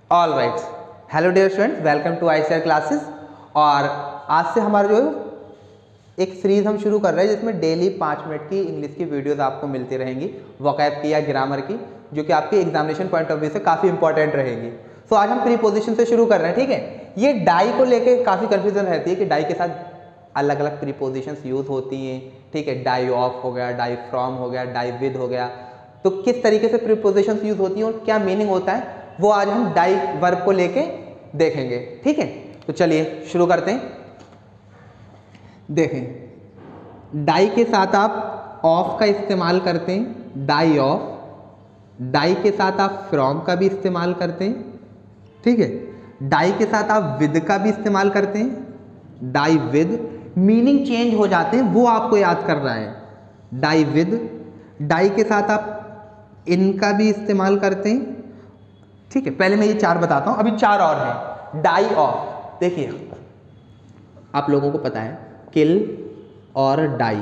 All right, hello dear students, welcome to ICR classes. और आज से हमारा जो एक सीरीज़ हम शुरू कर रहे हैं जिसमें डेली 5 मिनट की इंग्लिश की वीडियोस आपको मिलती रहेंगी, वोकैब की या ग्रामर की, जो कि आपके एग्जामिनेशन पॉइंट ऑफ व्यू से काफ़ी इंपॉर्टेंट रहेगी। तो आज हम प्रीपोजिशन से शुरू कर रहे हैं, ठीक है। ये डाई को लेके काफ़ी कन्फ्यूजन रहती है कि डाई के साथ अलग अलग प्रीपोजिशंस यूज होती हैं, ठीक है। डाई ऑफ हो गया, डाई फ्रॉम हो गया, डाई विद हो गया, तो किस तरीके से प्रीपोजिशंस यूज होती हैं और क्या मीनिंग होता है वो आज हम डाई वर्ब को लेके देखेंगे, ठीक है। तो चलिए शुरू करते हैं। देखें, डाई के साथ आप ऑफ का इस्तेमाल करते हैं, डाई ऑफ। डाई के साथ आप फ्रॉम का भी इस्तेमाल करते हैं, ठीक है। डाई के साथ आप विद का भी इस्तेमाल करते हैं, डाई विद। मीनिंग चेंज हो जाते हैं, वो आपको याद करना है। Die with. डाई के साथ आप इन का भी इस्तेमाल करते हैं, ठीक है। पहले मैं ये 4 बताता हूं, अभी 4 और हैं। डाई ऑफ, देखिए आप लोगों को पता है किल और डाई।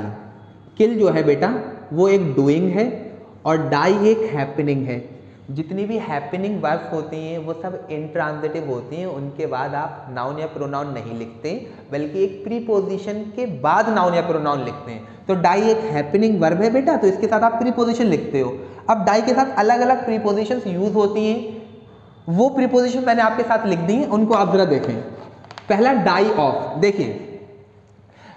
किल जो है बेटा वो एक डूइंग है और डाई एक हैपनिंग है। जितनी भी हैपनिंग वर्ब्स होती हैं वो सब इंट्रांजिटिव होती हैं, उनके बाद आप नाउन या प्रोनाउन नहीं लिखते, बल्कि एक प्रीपोजिशन के बाद नाउन या प्रोनाउन लिखते हैं। तो डाई एक हैपनिंग वर्ब है बेटा, तो इसके साथ आप प्रीपोजिशन लिखते हो। अब डाई के साथ अलग अलग प्रीपोजिशंस यूज होती हैं, वो प्रीपोजिशन मैंने आपके साथ लिख दी है, उनको आप जरा देखें। पहला डाई ऑफ। देखिए,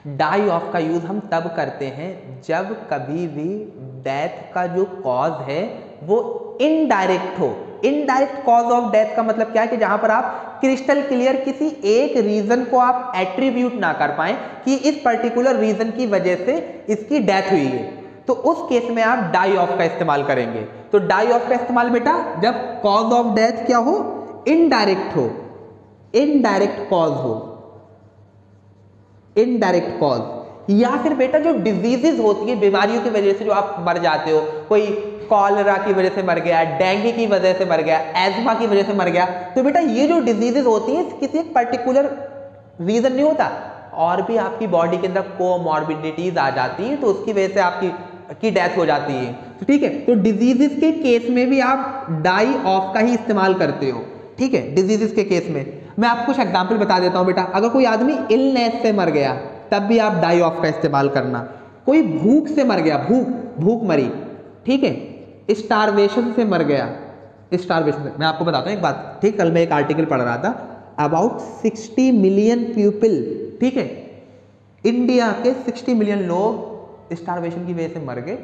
डाई ऑफ का यूज हम तब करते हैं जब कभी भी डेथ का जो कॉज है वो इनडायरेक्ट हो। इनडायरेक्ट कॉज ऑफ डेथ का मतलब क्या है कि जहां पर आप क्रिस्टल क्लियर किसी एक रीजन को आप एट्रीब्यूट ना कर पाए कि इस पर्टिकुलर रीजन की वजह से इसकी डेथ हुई है, तो उस केस में आप डाई ऑफ का इस्तेमाल करेंगे। तो डाई ऑफ का इस्तेमाल बेटा जब कॉज ऑफ डेथ क्या हो, इनडायरेक्ट हो, इनडायरेक्ट कॉज हो, इनडायरेक्ट कॉज। या फिर बेटा जो डिजीजेस होती है, बीमारियों की वजह से जो आप मर जाते हो, कोई कॉलरा की वजह से मर गया, डेंगू की वजह से मर गया, एज्मा की वजह से मर गया, तो बेटा ये जो डिजीजेस होती हैं किसी एक पर्टिकुलर रीजन नहीं होता, और भी आपकी बॉडी के अंदर कोमॉर्बिडिटीज आ जाती हैं, तो उसकी वजह से आपकी डेथ हो जाती है, तो ठीक है। तो डिजीजेस के केस में भी आप डाई ऑफ का ही इस्तेमाल करते हो, ठीक है। डिजीजेस के केस में मैं आपको कुछ एग्जांपल बता देता हूं बेटा। अगर कोई आदमी इलनेस से मर गया तब भी आप डाई ऑफ का इस्तेमाल करना। कोई भूख से मर गया, भूख मरी, ठीक है। स्टारवेशन से मर गया, स्टारवेशन से। मैं आपको बताता हूं एक बात, ठीक। कल मैं एक आर्टिकल पढ़ रहा था, अबाउट 60 मिलियन पीपल, ठीक है, इंडिया के 60 मिलियन लोग स्टारवेशन की वजह से मर गए।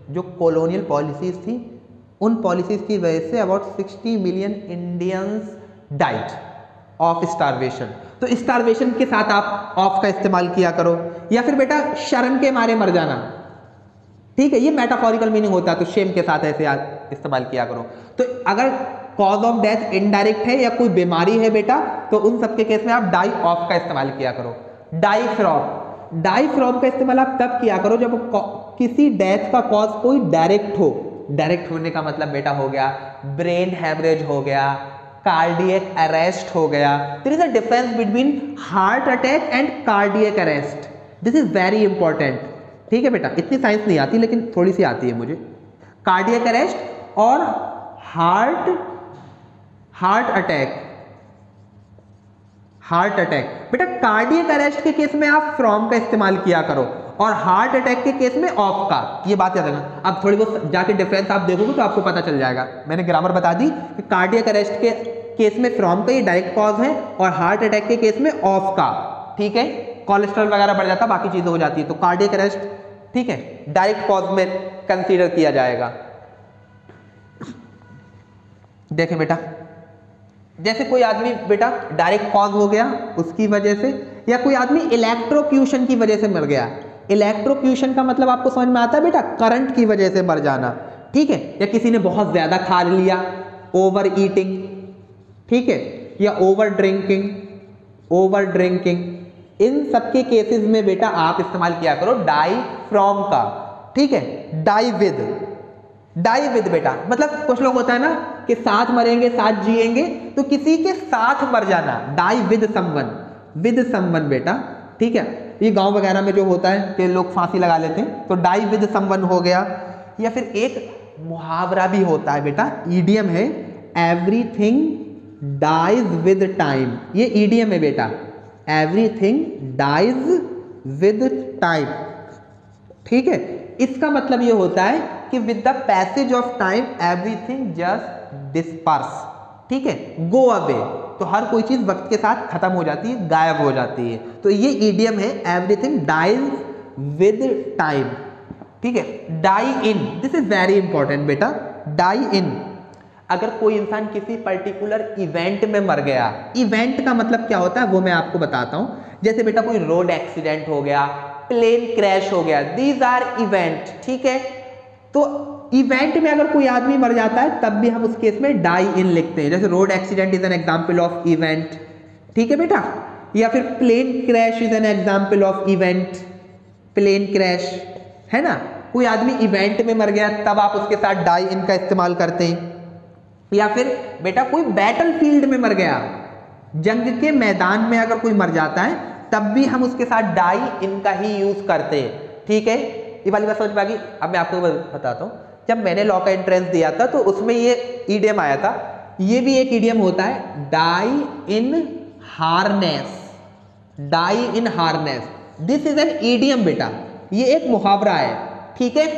जो कॉलोनियल पॉलिसीज थी, उन पॉलिसीज की वजह say about 60 million Indians died of starvation. तो स्टारवेशन के साथ आप ऑफ का इस्तेमाल किया करो। या फिर बेटा शर्म के मारे मर जाना, ठीक है, ये मेटाफोरिकल मीनिंग होता है, तो शेम के साथ ऐसे इस्तेमाल किया करो। तो अगर कॉज ऑफ डेथ इनडायरेक्ट है या कोई बीमारी है बेटा, तो उन सबके केस में आप डाई ऑफ का इस्तेमाल किया करो। Die from. डाई फ्रॉम का इस्तेमाल आप तब किया करो जब किसी डेथ का कॉज कोई डायरेक्ट हो। डायरेक्ट होने का मतलब बेटा हो गया ब्रेन हैमरेज हो गया, कार्डियक अरेस्ट हो गया। There is a difference between heart attack and cardiac arrest, this is very important, ठीक है बेटा। इतनी साइंस नहीं आती लेकिन थोड़ी सी आती है मुझे। कार्डियक अरेस्ट और हार्ट अटैक। हार्ट अटैक बेटा, कार्डियक अरेस्ट के केस में आप फ्रॉम का इस्तेमाल किया करो और हार्ट अटैक के केस में ऑफ का, ये बात याद रखना। अब थोड़ी बहुत जाके डिफरेंस आप देखोगे तो आपको पता चल जाएगा। मैंने ग्रामर बता दी कि कार्डियक अरेस्ट के केस में फ्रॉम का ये डायरेक्ट कॉज है और हार्ट अटैक के केस में ऑफ का, ठीक है। कोलेस्ट्रॉल वगैरह बढ़ जाता है, बाकी चीजें हो जाती है, तो कार्डियक अरेस्ट, ठीक है, डायरेक्ट कॉज में कंसीडर किया जाएगा। देखें बेटा, जैसे कोई आदमी बेटा डायरेक्ट कॉज हो गया उसकी वजह से, या कोई आदमी इलेक्ट्रोक्यूशन की वजह से मर गया। इलेक्ट्रोक्यूशन का मतलब आपको समझ में आता है बेटा, करंट की वजह से मर जाना, ठीक है। या किसी ने बहुत ज्यादा खा लिया, ओवर ईटिंग, ठीक है, या ओवर ड्रिंकिंग। इन सबके केसेस में बेटा आप इस्तेमाल किया करो डाई फ्रॉम का, ठीक है। डाई विद बेटा मतलब कुछ लोग होता है ना कि साथ मरेंगे साथ जिएंगे, तो किसी के साथ मर जाना, डाई विद समवन बेटा, ठीक है। ये गांव वगैरह में जो होता है कि लोग फांसी लगा लेते हैं, तो डाई विद समवन हो गया। या फिर एक मुहावरा भी होता है बेटा, ईडियम है, एवरीथिंग डाइज विद टाइम, ये ईडीएम है बेटा, एवरीथिंग डाइज विद टाइम, ठीक है। इसका मतलब ये होता है कि with the passage of time everything just disperse, ठीक है, गो अवे, तो हर कोई चीज वक्त के साथ खत्म हो जाती है, गायब हो जाती है। तो ये ईडीएम है, एवरीथिंग डाइज विद टाइम, ठीक है। Die in, this is very important बेटा, डाई इन, अगर कोई इंसान किसी पर्टिकुलर इवेंट में मर गया, इवेंट का मतलब क्या होता है वो मैं आपको बताता हूं। जैसे बेटा कोई रोड एक्सीडेंट हो गया, प्लेन क्रैश हो गया, दीज आर इवेंट, ठीक है। तो इवेंट में अगर कोई आदमी मर जाता है तब भी हम उस केस में डाई इन लिखते हैं। जैसे road accident is an example of event, ठीक है बेटा, या फिर plane crash is an example of event, plane crash है ना, कोई आदमी इवेंट में मर गया तब आप उसके साथ डाई इन का इस्तेमाल करते हैं। या फिर बेटा कोई बैटल फील्ड में मर गया, जंग के मैदान में अगर कोई मर जाता है तब भी हम उसके साथ डाई इन का ही यूज करते हैं, ठीक है। ये वाली बात समझ में आ गई। अब मैं आपको बताता हूँ, जब मैंने लॉ का एंट्रेंस दिया था तो उसमें ये ईडीएम आया था, ये भी एक ईडीएम होता है, die in harness, die in harness, this is an idiom बेटा, ये एक मुहावरा है, ठीक है।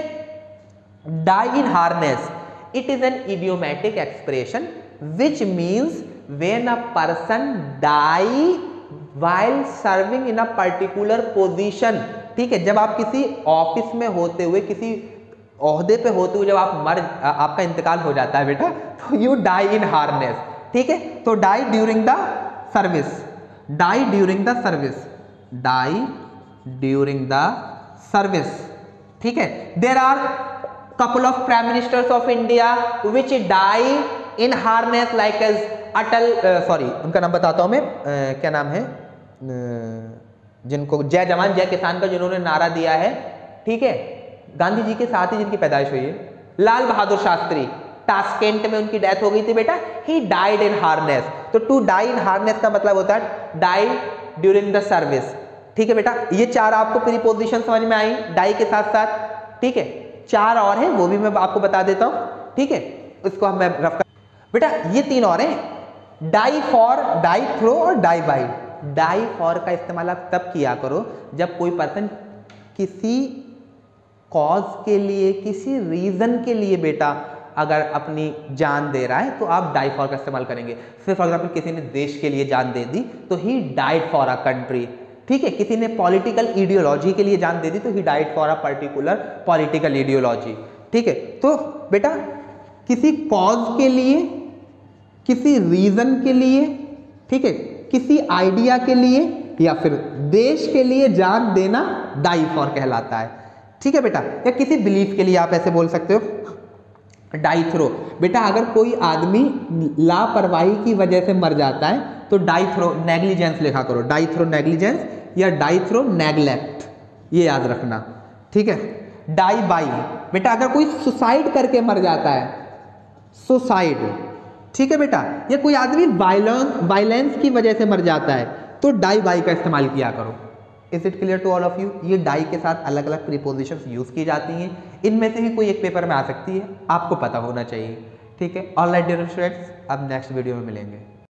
Die in harness, it is an idiomatic expression which means when a person die while serving in a particular position, ठीक है। जब आप किसी ऑफिस में होते हुए, किसी ओहदे पे होते हुए जब आपका इंतकाल हो जाता है बेटा, तो यू डाई इन हार्नेस, ठीक है। तो die during the service, die during the service, die during the service, ठीक है। There are couple of prime ministers of India which die in harness like as अटल, उनका नाम बताता हूं मैं, क्या नाम है, जिनको जय जवान जय किसान का जिन्होंने नारा दिया है, ठीक है, गांधी जी के साथ ही जिनकी पैदाइश हुई है, लाल बहादुर शास्त्री, टास्केंट में उनकी डेथ हो गई थी बेटा, ही डाइड इन हार्नेस। तो टू डाई इन हार्नेस का मतलब होता है डाई ड्यूरिंग द सर्विस, ठीक है बेटा। ये चार आपको प्रीपोजिशन समझ में आई डाई के साथ साथ, ठीक है। चार और हैं वो भी मैं आपको बता देता हूं, ठीक है, इसको हम मैं रफ कर बेटा। ये तीन और हैं, डाई फॉर, डाई थ्रो और डाई बाई। डाई फॉर का इस्तेमाल आप तब किया करो जब कोई पर्सन किसी कॉज के लिए, किसी रीजन के लिए बेटा अगर अपनी जान दे रहा है तो आप डाई फॉर का इस्तेमाल करेंगे। फॉर एग्जाम्पल किसी ने देश के लिए जान दे दी तो he died for a country, ठीक है। किसी ने पॉलिटिकल आइडियोलॉजी के लिए जान दे दी तो he died for a particular political ideology, ठीक है। तो बेटा किसी कॉज के लिए, किसी रीजन के लिए, ठीक है, किसी आइडिया के लिए या फिर देश के लिए जान देना डाई फॉर कहलाता है, ठीक है बेटा। या किसी बिलीफ के लिए आप ऐसे बोल सकते हो डाई थ्रो। बेटा अगर कोई आदमी लापरवाही की वजह से मर जाता है तो डाई थ्रो, नेग्लिजेंस लिखा करो, डाई थ्रो नेग्लिजेंस या डाई थ्रो नेग्लेक्ट, ये याद रखना, ठीक है। डाई बाई, बेटा अगर कोई सुसाइड करके मर जाता है, सुसाइड, ठीक है बेटा, या कोई आदमी वायलेंस की वजह से मर जाता है तो डाई बाई का इस्तेमाल किया करो। Is it clear to all of you? ये डाई के साथ अलग अलग प्रीपोजिशंस यूज की जाती हैं, इनमें से ही कोई एक पेपर में आ सकती है, आपको पता होना चाहिए, ठीक है। ऑलराइट डियर स्टूडेंट्स, अब नेक्स्ट वीडियो में मिलेंगे।